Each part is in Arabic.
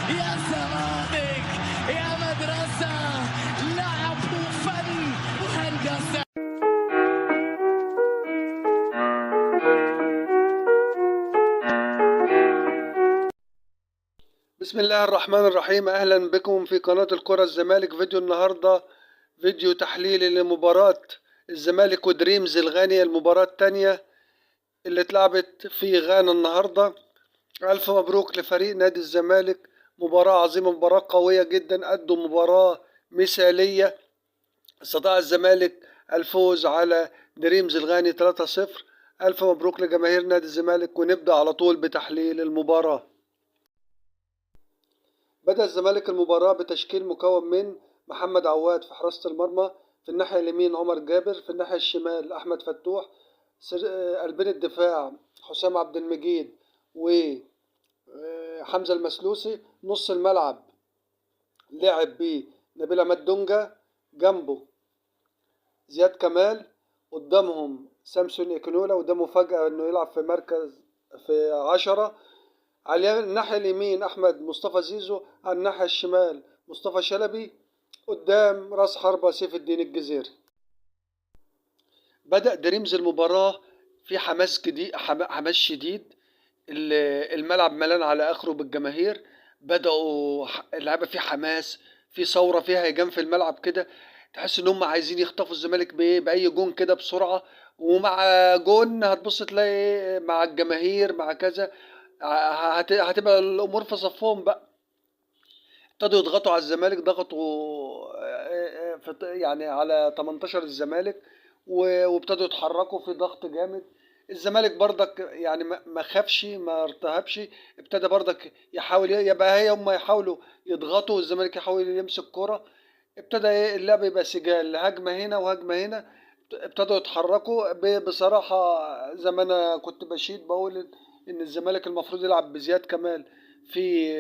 يا زمالك يا مدرسة، لعب وفن وهندسة. بسم الله الرحمن الرحيم. أهلا بكم في قناة الكرة الزمالك. فيديو النهاردة فيديو تحليلي لمباراة الزمالك ودريمز الغانية، المباراة التانية اللي اتلعبت في غانا النهاردة. ألف مبروك لفريق نادي الزمالك، مباراة عظيمة، مباراة قوية جدا، أدوا مباراة مثالية. استطاع الزمالك الفوز على دريمز الغاني 3-0. ألف مبروك لجماهير نادي الزمالك، ونبدأ على طول بتحليل المباراة. بدأ الزمالك المباراة بتشكيل مكون من محمد عواد في حراسة المرمى، في الناحية اليمين عمر جابر، في الناحية الشمال أحمد فتوح، قلبين الدفاع حسام عبد المجيد وحمزة المسلوسي. نص الملعب لعب بنبيل عماد دونجا، جنبه زياد كمال، قدامهم سامسون إيكونولا، وده مفاجأة إنه يلعب في مركز في 10. على الناحية اليمين أحمد مصطفى زيزو، على الناحية الشمال مصطفى شلبي، قدام راس حربة سيف الدين الجزيري. بدأ دريمز المباراة في حماس جديد، حماس شديد. الملعب ملان على آخره بالجماهير. بدأوا اللعبة في حماس، في ثورة، فيها هيجان في الملعب كده. تحس إن هم عايزين يخطفوا الزمالك بأي جون كده بسرعة، ومع جون هتبص تلاقي مع الجماهير مع كذا هتبقى الامور في صفهم بقى. ابتدوا يضغطوا على الزمالك، ضغطوا يعني على 18 الزمالك، وابتدوا يتحركوا في ضغط جامد. الزمالك برضك يعني ما خافش، ما ارتهبش. ابتدى برضك يحاول، يبقى هم يحاولوا يضغطوا والزمالك يحاول يمسك كرة. ابتدى اللعب يبقى سجال، هجمة هنا وهجمة هنا. ابتدوا يتحركوا بصراحة. زي ما انا كنت بشيد بقول ان الزمالك المفروض يلعب بزياد كمال في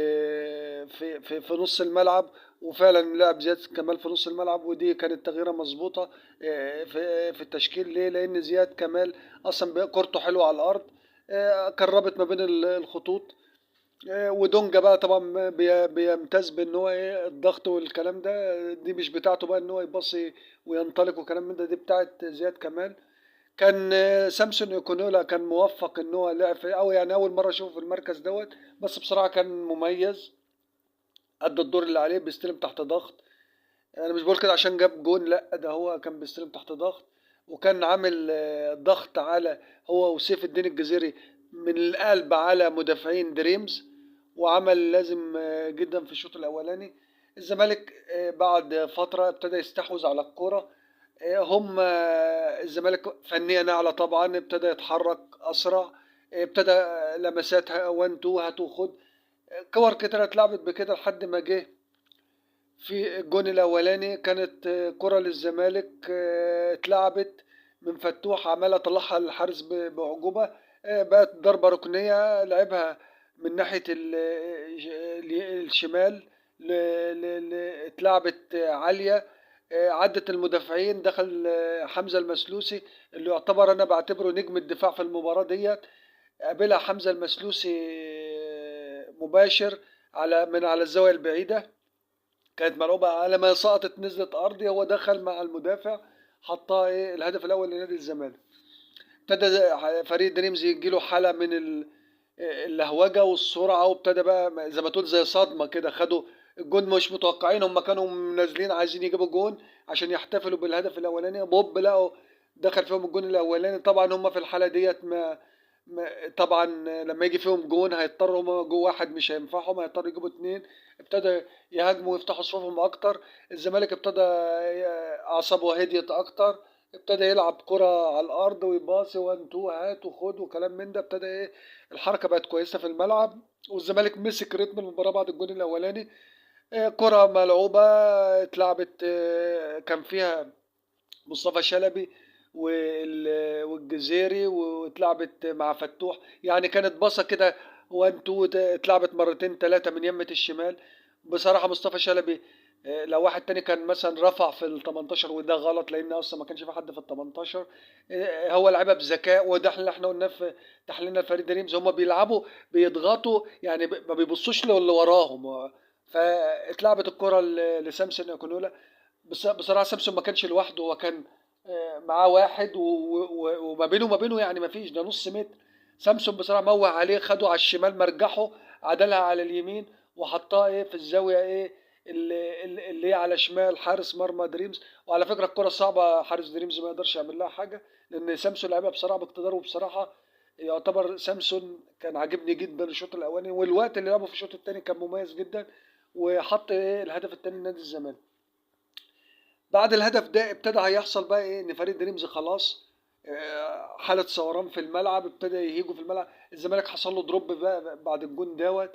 في نص الملعب، وفعلا لعب زياد كمال في نص الملعب، ودي كانت تغييره مظبوطه في التشكيل. ليه؟ لان زياد كمال اصلا كورته حلوه على الارض، كان رابط ما بين الخطوط. ودونجا بقى طبعا بيمتاز بان هو الضغط والكلام ده، دي مش بتاعته بقى ان هو يبصي وينطلق وكلام من ده، دي بتاعت زياد كمال. كان سامسون ايكونولا كان موفق ان هو لعب في، او يعني اول مره اشوفه في المركز دوت، بس بصراحه كان مميز، ادى الدور اللي عليه، بيستلم تحت ضغط. انا مش بقول كده عشان جاب جون، لا، ده هو كان بيستلم تحت ضغط، وكان عامل ضغط على، هو وسيف الدين الجزيري، من القلب على مدافعين دريمز، وعمل لازم جدا في الشوط الاولاني. الزمالك بعد فتره ابتدى يستحوذ على الكرة. هم الزمالك فنيا اعلى طبعا، ابتدى يتحرك اسرع، ابتدى لمسات 1 2 هات وخد، كور كتير اتلعبت بكده لحد ما جه في الجون الاولاني. كانت كرة للزمالك اتلعبت من فتوح، عمال طلعها الحارس باعجوبة، بقت ضربة ركنية، لعبها من ناحية الشمال، اتلعبت عالية، عدت المدافعين، دخل حمزة المسلوسي اللي يعتبر انا بعتبره نجم الدفاع في المباراة ديت. قابلها حمزة المسلوسي مباشر على الزاوية البعيدة، كانت ملعوبة على ما سقطت نزلت أرضي، هو دخل مع المدافع، حطها الهدف الأول لنادي الزمالك. ابتدى فريق دريمز يجيله حالة من اللهوجة والسرعة، وابتدى بقى زي ما تقول زي صدمة كده، خدوا الجون مش متوقعين، هم كانوا نازلين عايزين يجيبوا جون عشان يحتفلوا بالهدف الأولاني، بوب لقوا دخل فيهم الجون الأولاني. طبعا هم في الحالة ديت طبعا لما يجي فيهم جون هيضطروا، هما جو واحد مش هينفعهم، هيضطروا يجيبوا اتنين. ابتدى يهاجموا ويفتحوا صفوفهم اكتر. الزمالك ابتدى اعصابه هديت اكتر، ابتدى يلعب كرة على الارض ويباصي 1 2 هات وخد وكلام من ده. ابتدى الحركة بقت كويسة في الملعب، والزمالك مسك رتم المباراة بعد الجون الاولاني. كرة ملعوبة اتلعبت، كان فيها مصطفى شلبي والجزيري، واتلعبت مع فتوح، يعني كانت باصه كده 1 2، اتلعبت مرتين ثلاثه من يمه الشمال. بصراحه مصطفى شلبي لو واحد تاني كان مثلا رفع في ال 18 وده غلط لان اصلا ما كانش في حد في ال 18. هو لعبها بذكاء، وده اللي احنا قلناه في تحليلنا لفريق دريمز. هم بيلعبوا بيضغطوا يعني ما بيبصوش للي وراهم. فاتلعبت الكره لسامسون اكونولا. بصراحه سامسون ما كانش لوحده، هو كان معاه واحد وما بينه وما بينه يعني ما فيش ده نص متر. سامسون بصراحه موه عليه، خده على الشمال مرجحه، عدلها على اليمين وحطها ايه في الزاويه ايه اللي هي على شمال حارس مرمى دريمز. وعلى فكره الكره صعبه، حارس دريمز ما يقدرش يعمل لها حاجه لان سامسون لعبها بصراحه باقتدار. وبصراحه يعتبر سامسون كان عاجبني جدا الشوط الاولاني، والوقت اللي لعبه في الشوط الثاني كان مميز جدا، وحط ايه الهدف الثاني لنادي الزمالك. بعد الهدف ده ابتدى هيحصل بقى ايه ان فريق دريمز خلاص حالة صوران في الملعب، ابتدى يهيجوا في الملعب. الزمالك حصل له دروب بقى بعد الجون دوت.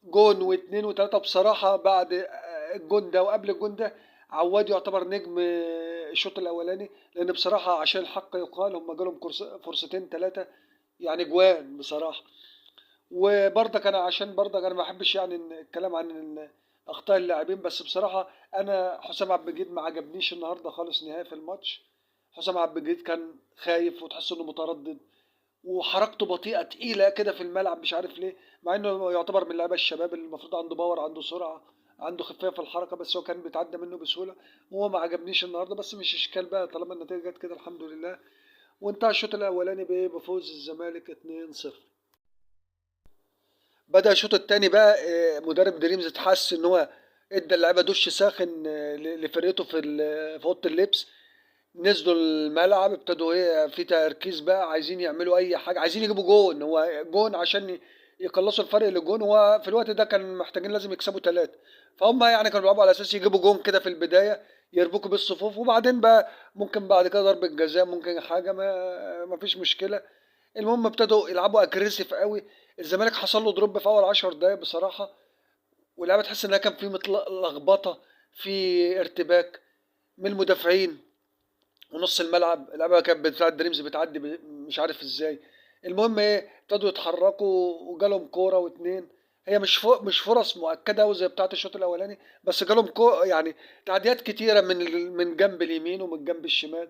جون واثنين وثلاثة بصراحة بعد الجون ده وقبل الجون ده. عواد يعتبر نجم الشوط الأولاني، لأن بصراحة عشان الحق يقال هم جالهم فرصتين ثلاثة يعني جوان بصراحة. وبرضك انا عشان برضك انا ما بحبش يعني الكلام عن اخطاء اللاعبين، بس بصراحه انا حسام عبد المجيد ما عجبنيش النهارده خالص نهائي في الماتش. حسام عبد المجيد كان خايف وتحس انه متردد، وحركته بطيئه تقيله كده في الملعب مش عارف ليه، مع انه يعتبر من لعيبه الشباب اللي المفروض عنده باور، عنده سرعه، عنده خفيه في الحركه، بس هو كان بيتعدى منه بسهوله. وهو ما عجبنيش النهارده، بس مش اشكال بقى طالما النتيجه جت كده الحمد لله. وانتهى الشوط الاولاني بايه؟ بفوز الزمالك 2-0. بدأ الشوط التاني بقى مدرب دريمز اتحس ان هو ادى اللعيبه دش ساخن لفرقته في اوضه اللبس. نزلوا الملعب ابتدوا ايه في تركيز بقى، عايزين يعملوا اي حاجه، عايزين يجيبوا جون، هو جون عشان يقلصوا الفرق لجون. هو في الوقت ده كان محتاجين لازم يكسبوا ثلاثه، فهم يعني كانوا بيلعبوا على اساس يجيبوا جون كده في البدايه يربكوا بالصفوف، وبعدين بقى ممكن بعد كده ضربه جزاء، ممكن حاجه ما فيش مشكله. المهم ابتدوا يلعبوا اجريسيف قوي. الزمالك حصل له دروب في اول 10 دقايق بصراحه، واللعبه تحس انها كان في مثل لخبطه، في ارتباك من المدافعين ونص الملعب. اللعبه كانت بتاعت دريمز بتعدي مش عارف ازاي. المهم ايه ابتدوا يتحركوا وجالهم كوره واتنين. هي مش فرص مؤكده قوي زي بتاعه الشوط الاولاني، بس جالهم يعني تعديات كتيره من جنب اليمين ومن جنب الشمال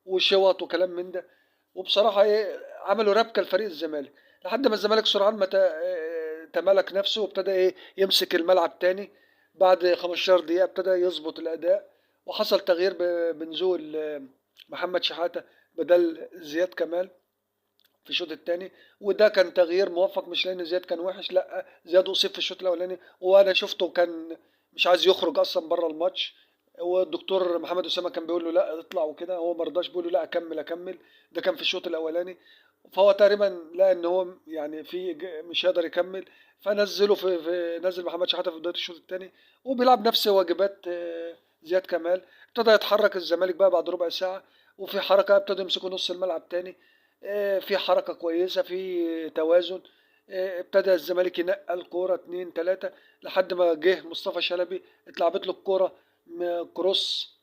وشوط وكلام من ده. وبصراحه ايه عملوا ربكه لفريق الزمالك لحد ما الزمالك سرعان ما تمالك نفسه وابتدى ايه يمسك الملعب تاني. بعد 15 دقيقه ابتدى يظبط الاداء، وحصل تغيير بنزول محمد شحاته بدل زياد كمال في الشوط الثاني. وده كان تغيير موفق، مش لان زياد كان وحش، لا زياد اصيب في الشوط الاولاني وانا شفته كان مش عايز يخرج اصلا بره الماتش. والدكتور محمد اسامه كان بيقول له لا اطلع وكده، هو ما رضاش، بيقول له لا اكمل اكمل. ده كان في الشوط الاولاني، فهو تقريبا لقى ان هو يعني في مش هيقدر يكمل، فنزله في نزل محمد شحاته في بدايه الشوط الثاني، وبيلعب نفس واجبات زياد كمال. ابتدى يتحرك الزمالك بقى بعد ربع ساعه، وفي حركه ابتدوا يمسكوا نص الملعب تاني. في حركة كويسة، في توازن. ابتدى الزمالك ينقل كورة اتنين تلاتة لحد ما جه مصطفى شلبي، اتلعبت له الكورة كروس.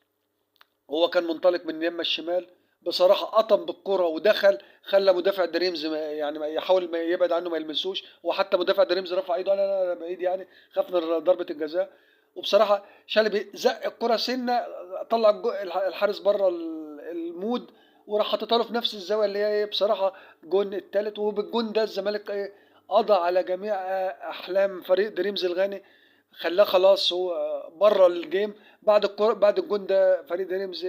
هو كان منطلق من اليمة الشمال، بصراحة قطم بالكرة ودخل، خلى مدافع دريمز يعني ما يحاول ما يبعد عنه ما يلمسوش. وحتى مدافع دريمز رفع ايده، انا بعيد يعني، خاف من ضربة الجزاء. وبصراحة شلبي زق الكرة سنة، طلع الحارس بره المود، وراح حاططها له في نفس الزاوية اللي هي بصراحة جون التالت. وبالجون ده الزمالك قضى على جميع احلام فريق دريمز الغاني، خلاه خلاص هو بره الجيم. بعد الجون ده فريق دريمز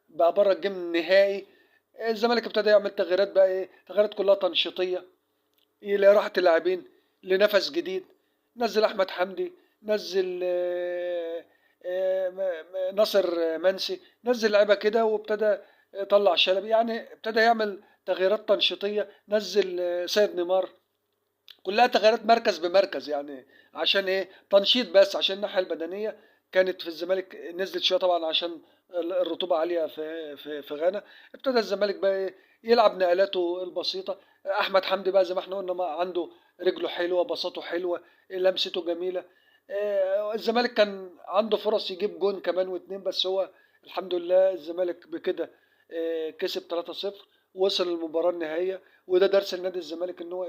بقى بره الجيم نهائي. الزمالك ابتدى يعمل تغييرات بقى تغييرات كلها تنشيطيه لراحه اللاعبين، لنفس جديد. نزل احمد حمدي، نزل ناصر منسي، نزل لعيبه كده، وابتدى طلع شلبي، يعني ابتدى يعمل تغييرات تنشيطيه. نزل سيد نيمار. كلها تغييرات مركز بمركز يعني، عشان تنشيط، بس عشان الناحيه البدنيه كانت في الزمالك نزلت شويه طبعا عشان الرطوبه عاليه في غانا. ابتدى الزمالك بقى يلعب نقلاته البسيطه. احمد حمدي بقى زي ما احنا قلنا ما عنده، رجله حلوه، بساطه حلوه، لمسته جميله. الزمالك كان عنده فرص يجيب جون كمان واتنين، بس هو الحمد لله الزمالك بكده كسب 3-0، وصل للمباراه النهائيه. وده درس لنادي الزمالك ان هو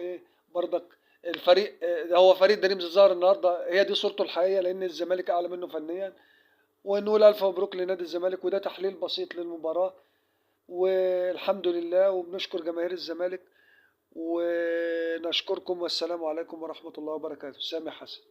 برضك الفريق هو فريق دانيمز الظاهر النهارده هي دي صورته الحقيقيه، لان الزمالك اعلى منه فنيا. ونقول الف مبروك لنادي الزمالك، وده تحليل بسيط للمباراه، والحمد لله، وبنشكر جماهير الزمالك ونشكركم، والسلام عليكم ورحمه الله وبركاته. سامح حسن.